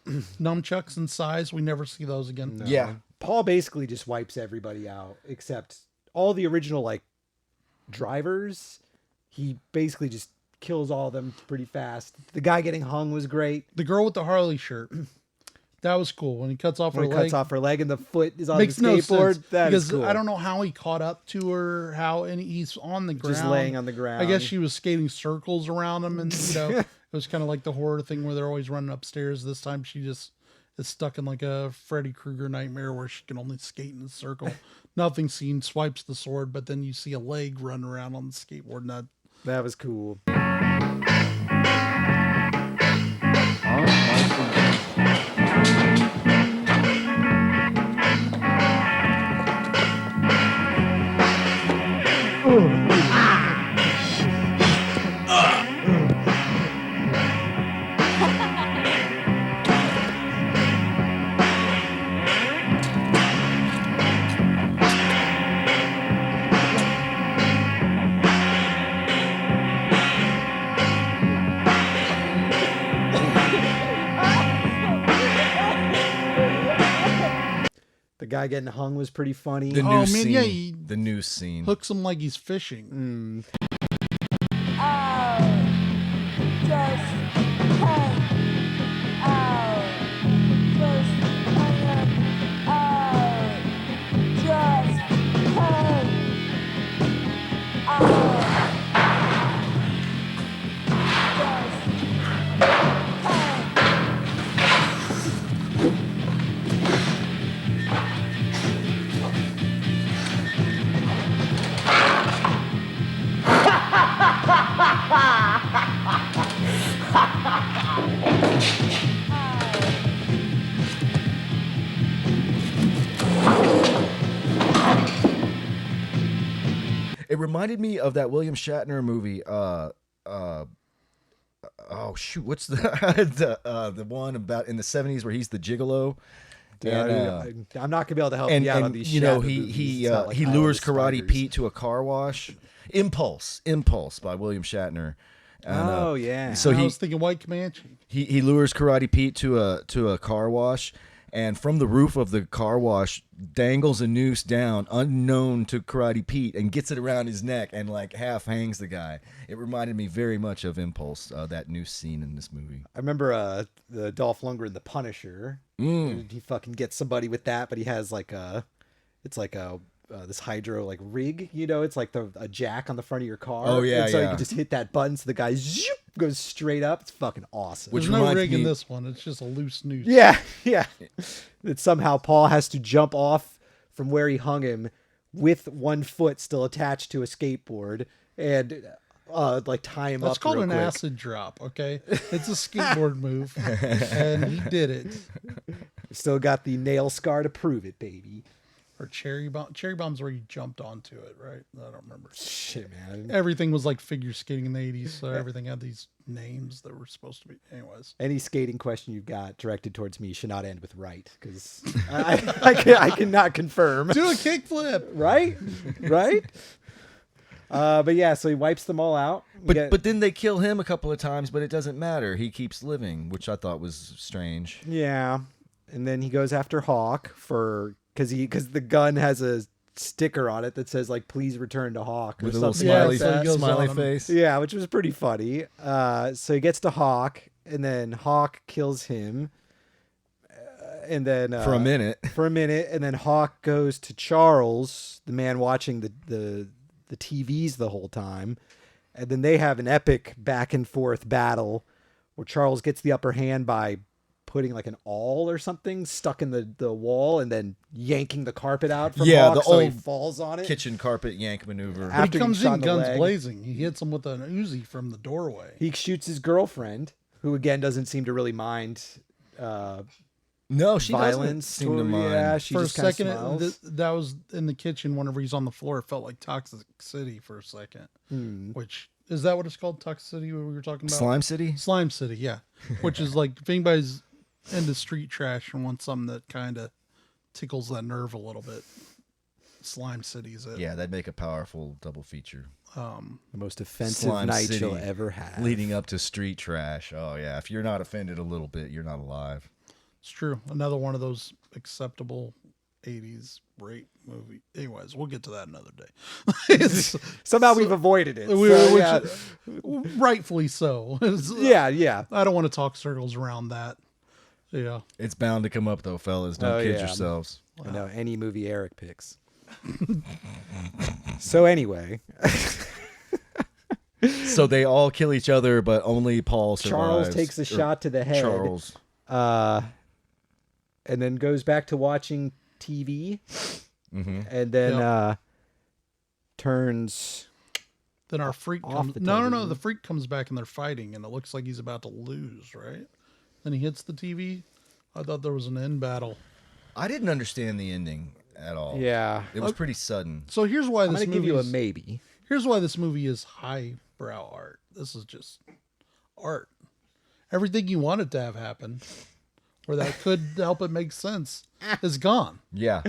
nunchucks and size. We never see those again.
No.
Yeah.
Paul basically just wipes everybody out except all the original drivers. He basically just kills all of them pretty fast. The guy getting hung was great.
The girl with the Harley shirt. That was cool when he cuts off her leg.
Cuts off her leg and the foot is on
Makes
the
no
skateboard.
sense,
That
because
is cool.
I don't know how he caught up to her. And he's on the ground,
Just laying on the ground.
I guess she was skating circles around him, and it was kind of like the horror thing where they're always running upstairs. This time she just is stuck in like a Freddy Krueger nightmare where she can only skate in a circle. Nothing seen. Swipes the sword, but then you see a leg run around on the skateboard. And
that was cool. guy getting hung was pretty funny.
The
Oh,
noose
man,
scene.
yeah, he
The noose scene.
hooks him like he's fishing.
It reminded me of that William Shatner movie. Oh shoot, what's the the one about in the 70s where he's the gigolo? And,
I'm not gonna be able to help
and,
you out
and
on these.
you know
Shatner movies. It's not like
he
I Love
lures
the
Karate
Spiders.
Pete to a car wash. Impulse by William Shatner. And,
Oh yeah.
So
I
he
was thinking White Comanche.
he lures Karate Pete to a car wash, and from the roof of the car wash dangles a noose down unknown to Karate Pete and gets it around his neck and like half hangs the guy. It reminded me very much of Impulse, that noose scene in this movie.
I remember the Dolph Lundgren, The Punisher. He fucking gets somebody with that, but he has like this hydro like rig, you know, it's like a jack on the front of your car.
Oh, yeah,
and so you
yeah.
can just hit that button, so the guy zoop, goes straight up. It's fucking awesome.
Which
There's no
reminds
rig in
me-
this one. It's just a loose noose.
Yeah, yeah. That somehow Paul has to jump off from where he hung him with one foot still attached to a skateboard and like tie him
That's
up.
called
real
an
quick.
acid drop, okay? It's a skateboard move, and he did it.
Still got the nail scar to prove it, baby.
Or cherry bomb. Cherry bomb's where you jumped onto it, right? I don't remember.
Shit, man.
Everything was like figure skating in the 80s, so everything had these names that were supposed to be. Anyways.
Any skating question you've got directed towards me should not end with right, because I cannot confirm.
Do a kickflip.
Right? Right? But yeah, so he wipes them all out. We get-
But then they kill him a couple of times, but it doesn't matter. He keeps living, which I thought was strange.
yeah. And then he goes after Hawk because the gun has a sticker on it that says like "Please return to Hawk" or
With a little
something
smiley,
like that.
so he goes
smiley
on him.
face.
Yeah, which was pretty funny. So he gets to Hawk, and then Hawk kills him. And then
For a minute.
and then Hawk goes to Charles, the man watching the TVs the whole time, and then they have an epic back and forth battle where Charles gets the upper hand by putting like an awl or something stuck in the wall and then yanking the carpet out from Hawk
the
so he
old
falls on it.
kitchen carpet yank maneuver.
But
After
he comes
shot
in
in the
guns
leg.
blazing. He hits him with an Uzi from the doorway.
He shoots his girlfriend, who again doesn't seem to really mind
No, she doesn't
violence.
seem to mind.
Yeah, she
For a
just kinda
second,
smiles.
that was in the kitchen. Whenever he's on the floor, it felt like Toxic City for a second. Which is that what it's called? Toxic City? What we were talking about?
Slime City?
Slime City, yeah. Which is like if anybody's into street trash and wants something that kind of tickles that nerve a little bit, Slime City is it.
Yeah, that'd make a powerful double feature.
The most offensive
Slime
night
City,
you'll ever have.
leading up to street trash. Oh yeah, if you're not offended a little bit, you're not alive.
It's true. Another one of those acceptable 80s rape movie. Anyways, we'll get to that another day.
Somehow we've avoided it.
We-
so,
which-
yeah.
rightfully so.
Yeah.
I don't want to talk circles around that. Yeah.
It's bound to come up though, fellas. Don't kid
yeah.
yourselves.
I know any movie Eric picks. So anyway,
So they all kill each other, but only Paul survives.
Charles takes a
Or
shot to the head.
Charles.
And then goes back to watching TV, and then
Yep.
turns.
Then our freak
off
comes.
the
No.
television.
The freak comes back and they're fighting, and it looks like he's about to lose. Right. Then he hits the TV. I thought there was an end battle.
I didn't understand the ending at all.
Yeah,
It was pretty sudden.
So here's why
I'm
this
gonna give
movie
you a
is,
maybe.
Here's why this movie is highbrow art. This is just art. Everything you wanted to have happen where that could help it make sense is gone.
Yeah.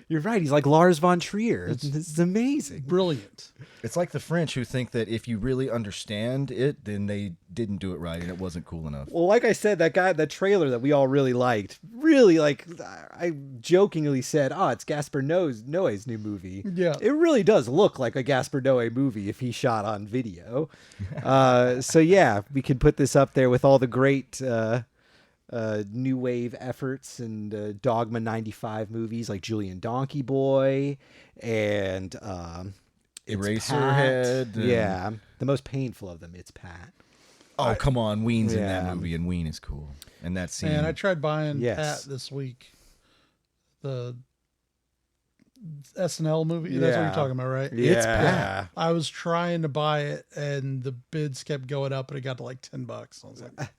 You're right. He's like Lars von Trier. This is amazing.
Brilliant.
It's like the French who think that if you really understand it, then they didn't do it right and it wasn't cool enough.
Well, like I said, that trailer that we all really liked, I jokingly said, "Oh, it's Gaspar Noé's new movie."
Yeah.
It really does look like a Gaspar Noé movie if he shot on video. So yeah, we could put this up there with all the great new wave efforts and Dogma 95 movies like Julian Donkey Boy and
Eraserhead.
Yeah, the most painful of them. It's Pat.
Oh, come on. Ween's in that movie, and Ween is cool. And that scene.
And I tried buying Pat this week. The SNL movie. That's what you're talking about, right?
Yeah.
It's Pat.
I was trying to buy it, and the bids kept going up, and it got to like $10. I was like,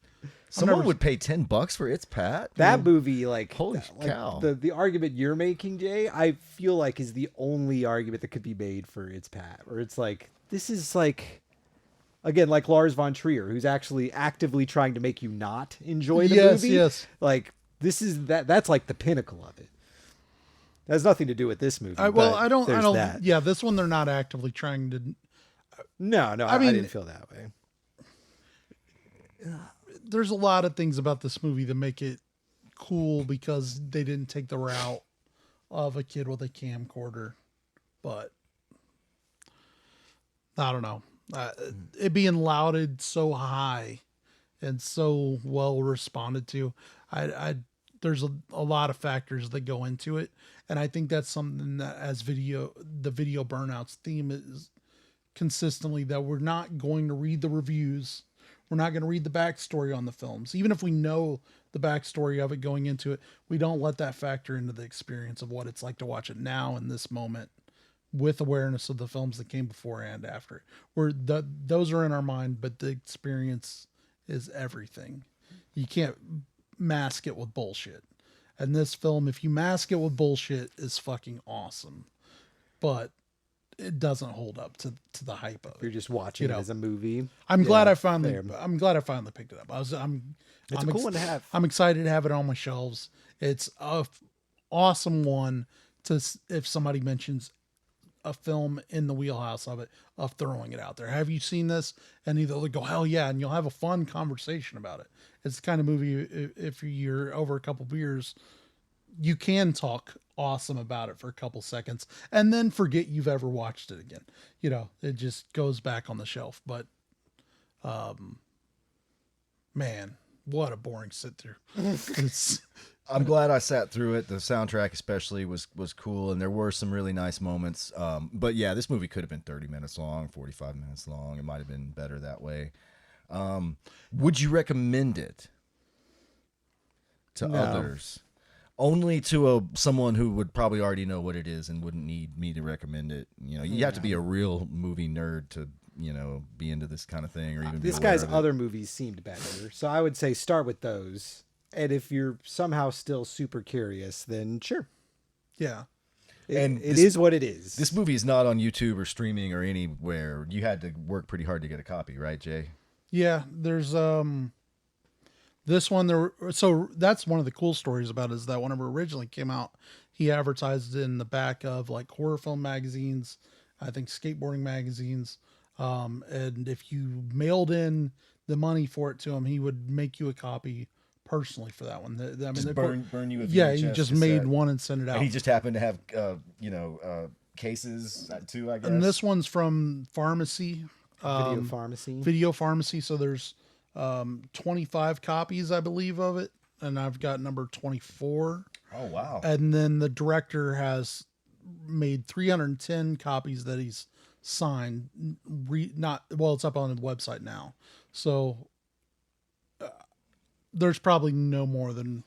someone would pay $10 for It's Pat?
That movie, like,
holy cow.
The argument you're making, Jay, I feel like is the only argument that could be made for It's Pat, where it's like, this is like, again, like Lars von Trier, who's actually actively trying to make you not enjoy the movie.
Yes.
Like, this is that's like the pinnacle of it. It has nothing to do with this movie.
I don't.
That.
Yeah, this one they're not actively trying to.
No, I mean, I didn't feel that way.
There's a lot of things about this movie that make it cool because they didn't take the route of a kid with a camcorder, but I don't know. It being lauded so high and so well responded to, there's a lot of factors that go into it, and I think that's something that the video Burnouts theme is consistently that we're not going to read the reviews. We're not going to read the backstory on the films. Even if we know the backstory of it going into it, we don't let that factor into the experience of what it's like to watch it now in this moment with awareness of the films that came before and after. Those are in our mind, but the experience is everything. You can't mask it with bullshit. And this film, if you mask it with bullshit, is fucking awesome. But it doesn't hold up to the hype of it.
You're just watching it as a movie.
I'm glad I finally picked it up. It's a
cool one to have.
I'm excited to have it on my shelves. It's a awesome one if somebody mentions a film in the wheelhouse of throwing it out there. Have you seen this? And either they'll go, hell yeah, and you'll have a fun conversation about it. It's the kind of movie, if you're over a couple beers, you can talk awesome about it for a couple seconds and then forget you've ever watched it again. It just goes back on the shelf. But man, what a boring sit through.
I'm glad I sat through it. The soundtrack especially was cool, and there were some really nice moments. But yeah, this movie could have been 30 minutes long, 45 minutes long. It might have been better that way. Would you recommend it to others? Only to someone who would probably already know what it is and wouldn't need me to recommend it. You have to be a real movie nerd to, be into this kind of thing, or even
this guy's other movies seemed better. So I would say start with those. And if you're somehow still super curious, then sure.
Yeah.
It is what it is.
This movie is not on YouTube or streaming or anywhere. You had to work pretty hard to get a copy, right, Jay?
Yeah, there's this one so that's one of the cool stories about it, is that whenever it originally came out, he advertised in the back of like horror film magazines, I think skateboarding magazines, and if you mailed in the money for it to him, he would make you a copy personally for that one. I mean,
just burn you a VHS
he just
cassette.
made one and sent it out.
And he just happened to have cases too, I guess.
And this one's from Pharmacy. Video Pharmacy. So there's 25 copies, I believe, of it, and I've got number 24.
Oh wow.
And then the director has made 310 copies that he's signed. It's up on the website now. So there's probably no more than,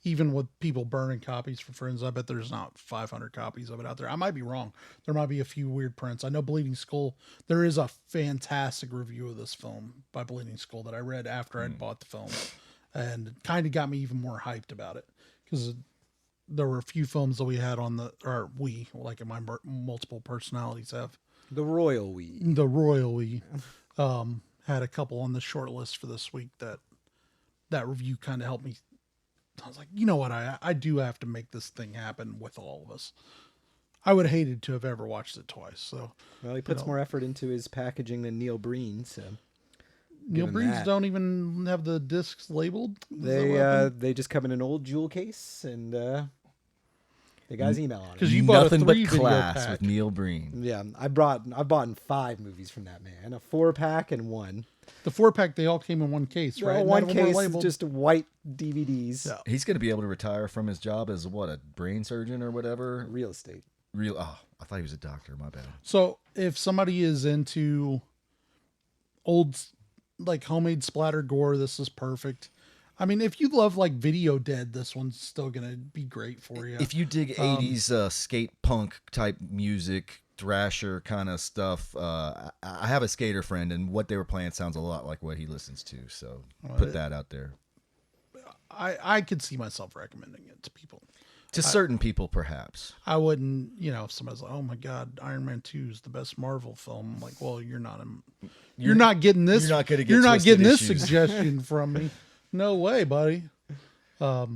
even with people burning copies for friends, I bet there's not 500 copies of it out there. I might be wrong. There might be a few weird prints. I know Bleeding Skull, there is a fantastic review of this film by Bleeding Skull that I read after I'd bought the film, and it kind of got me even more hyped about it, because there were a few films that we had on like in my multiple personalities have.
The Royal We
Had a couple on the short list for this week that review kind of helped me I was like, you know what? I do have to make this thing happen with all of us. I would have hated to have ever watched it twice. So,
well, he puts more effort into his packaging than Neil Breen. So
Neil Breen's don't even have the discs labeled.
They just come in an old jewel case, and the guy's email on it.
Because you bought
Nothing
a
but
3-video
class
pack.
with Neil Breen.
Yeah, I've bought 5 movies from that man. A 4-pack and one.
The 4-pack, they all came in one case, right?
Well,
None
one
of them were
case is
labeled.
just white DVDs.
Yeah.
He's going to be able to retire from his job as what, a brain surgeon or whatever?
Real estate.
Oh, I thought he was a doctor. My bad.
So if somebody is into old, like homemade splatter gore, this is perfect. I mean, if you love like Video Dead, this one's still going to be great for you.
If you dig 80s skate punk type music, thrasher kind of stuff, I have a skater friend, and what they were playing sounds a lot like what he listens to. So put that out there.
I could see myself recommending it to people.
To certain people, perhaps.
I wouldn't, if somebody's like, "Oh my God, Iron Man 2 is the best Marvel film," I'm like, well, you're not getting this.
You're not going to get.
You're not getting this
issues.
suggestion from me. No way, buddy.
Did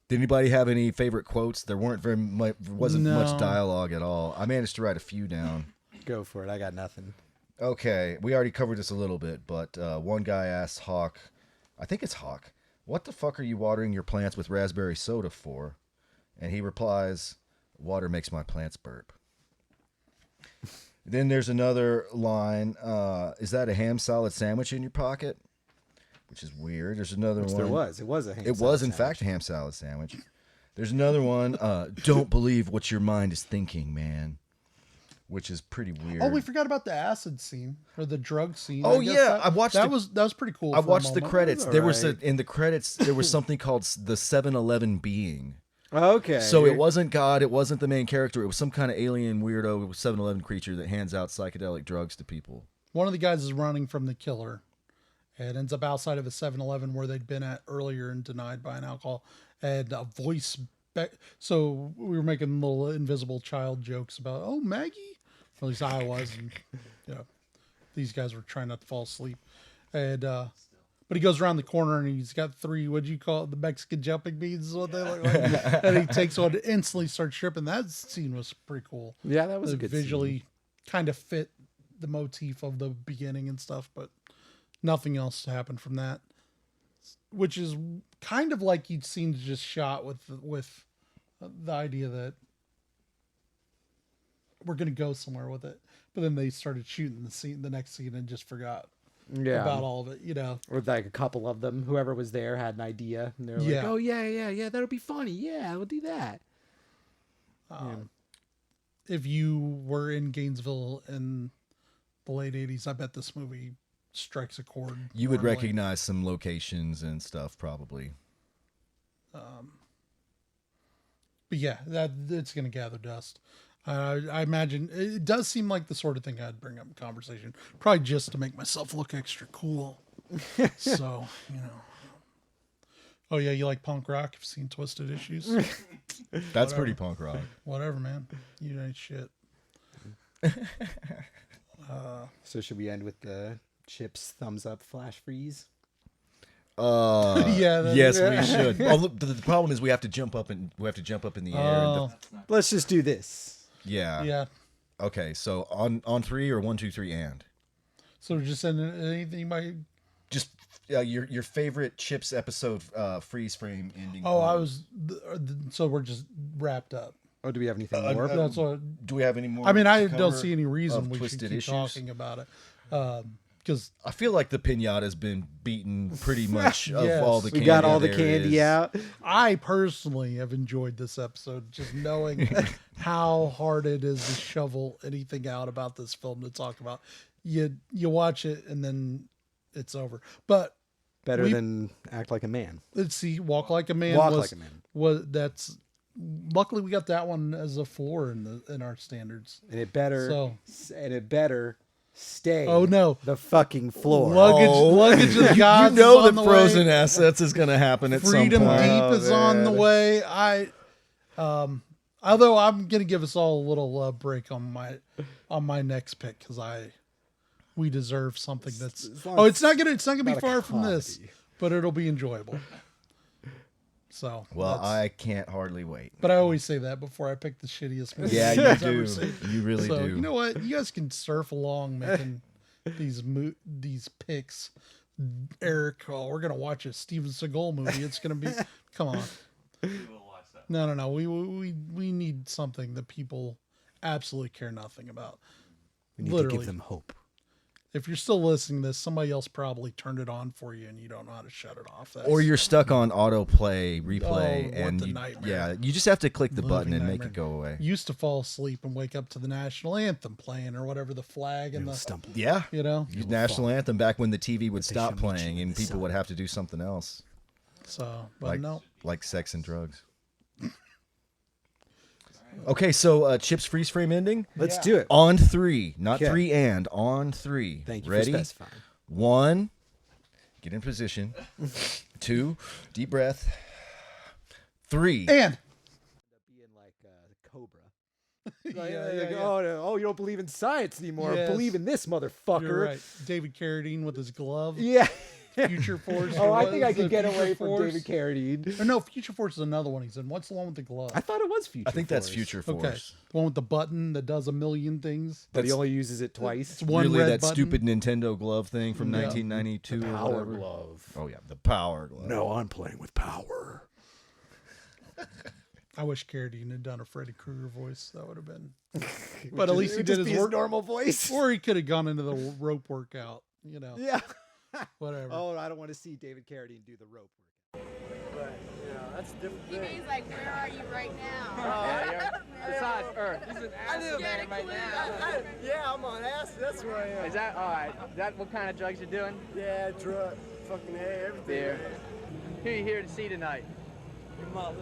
anybody have any favorite quotes? There wasn't much dialogue at all. I managed to write a few down.
Go for it. I got nothing.
Okay, we already covered this a little bit, but one guy asked Hawk, I think it's Hawk, "What the fuck are you watering your plants with raspberry soda for?" And he replies, "Water makes my plants burp." Then there's another line, "Is that a ham salad sandwich in your pocket?" Which is weird. There's another one.
There was. It was a ham
It
salad
was, in
sandwich.
fact, a ham salad sandwich. There's another one, "Don't believe what your mind is thinking, man." Which is pretty weird.
Oh, we forgot about the acid scene or the drug scene.
Oh,
I guess
yeah, I watched
that.
it.
Was pretty cool.
I
for a
watched the
moment.
credits.
All
There was
right.
in the credits there was something called the 7-Eleven being.
Okay.
So it wasn't God, it wasn't the main character. It was some kind of alien weirdo 7-Eleven creature that hands out psychedelic drugs to people.
One of the guys is running from the killer and ends up outside of a 7-Eleven where they'd been at earlier and denied by an alcohol. And a voice. So we were making little invisible child jokes about, "Oh, Maggie." At least I was. And, these guys were trying not to fall asleep. And, but he goes around the corner and he's got 3, what'd you call it? The Mexican jumping beans is what they look like. And he takes one and instantly starts tripping. That scene was pretty cool.
Yeah, that was a
It
good
visually kind of fit the motif of the beginning and stuff, but nothing else happened from that. Which is kind of like you'd seen just shot with the idea that we're going to go somewhere with it. But then they started shooting the next scene and just forgot about all of it,
Or like a couple of them, whoever was there had an idea. And they're like,
Yeah.
"Oh, yeah, that'll be funny. Yeah, we'll do that."
If you were in Gainesville in the late 80s, I bet this movie strikes a chord.
You would
normally.
recognize some locations and stuff, probably.
But yeah, that it's going to gather dust. I imagine it does seem like the sort of thing I'd bring up in conversation, probably just to make myself look extra cool. So, Oh yeah, you like punk rock? You've seen Twisted Issues?
That's pretty punk rock.
Whatever, man. You ain't shit.
So should we end with the Chips thumbs up flash freeze?
Yeah.
Yes, we should. Oh, look, the problem is we have to jump up in the air. And
Let's just do this.
yeah.
Yeah.
Okay, so on 3 or 1, 2, 3, and
So just anything you might.
just your favorite Chips episode freeze frame ending.
Oh, I was. So we're just wrapped up.
Oh, do we have anything more?
That's what.
Do we have any more?
I mean, I
to
don't
cover
see any reason
of
we should
Twisted
keep
Issues?
talking about it. Because
I feel like the pinata has been beaten pretty much
Yes.
of all the
We
candy.
got all the
there
candy
is.
out.
I personally have enjoyed this episode, just knowing how hard it is to shovel anything out about this film to talk about. You watch it and then it's over. But
Better than Act Like a Man.
let's see, Walk Like a Man.
Walk Like a Man.
That's luckily we got that one as a floor in our standards.
And it better stay.
Oh, no.
the fucking floor.
Luggage of the gods.
You know
is on
that
the
Frozen
way.
Assets is going to happen at
Freedom
some point.
Deep is on the
man.
way. Although I'm gonna give us all a little break on my next pick because we deserve something that's.
as long
Oh,
as
it's not gonna be
not a
far from this,
comedy.
but it'll be enjoyable. So
well, I can't hardly wait.
But I always say that before I pick the shittiest movie.
Yeah, you do. You really
so,
do.
You know what? You guys can surf along making these picks. Eric, we're gonna watch a Steven Seagal movie. It's gonna be, come on. No. We need something that people absolutely care nothing about.
We need to give them hope.
If you're still listening to this, somebody else probably turned it on for you and you don't know how to shut it off.
Or you're stuck on autoplay, replay, and you just have to click the button and make it go away.
Used to fall asleep and wake up to the national anthem playing or whatever, the flag and
Yeah,
you know,
national anthem back when the TV would stop playing and people would have to do something else.
So, but
like sex and drugs. Okay, so Chip's freeze frame ending.
Let's do it.
On 3, not 3 and on 3.
Thank you
Ready?
for specifying.
1, get in position. 2, deep breath. 3.
And
being like Cobra. Oh, you don't believe in science anymore.
Yes.
Believe in this, motherfucker.
You're right. David Carradine with his glove.
Yeah.
Future Force.
I think I could get away from David Carradine.
Or no, Future Force is another one he's in. What's the one with the glove?
I thought it was Future Force.
I think that's Future Force.
Okay. The one with the button that does a million things.
But he only uses it twice.
It's one
really
red
that
button.
stupid Nintendo glove thing from 1992
The
or
power
whatever.
glove.
Oh yeah, the power glove.
No, I'm playing with power.
I wish Carradine had done a Freddy Krueger voice. That would have been. But at least he did his
normal voice.
Or he could have gone into the rope workout. You know.
Yeah.
Whatever.
Oh, I don't want to see David Carradine do the rope work.
But, that's a different thing.
He's like, where are you right now?
Besides Earth. He's an acid man right now. Yeah, I'm on acid. That's where I am. Is that all right? Is that what kind of drugs you're doing? Yeah, drug, fucking everything. There. Who are you here to see tonight? Your mother.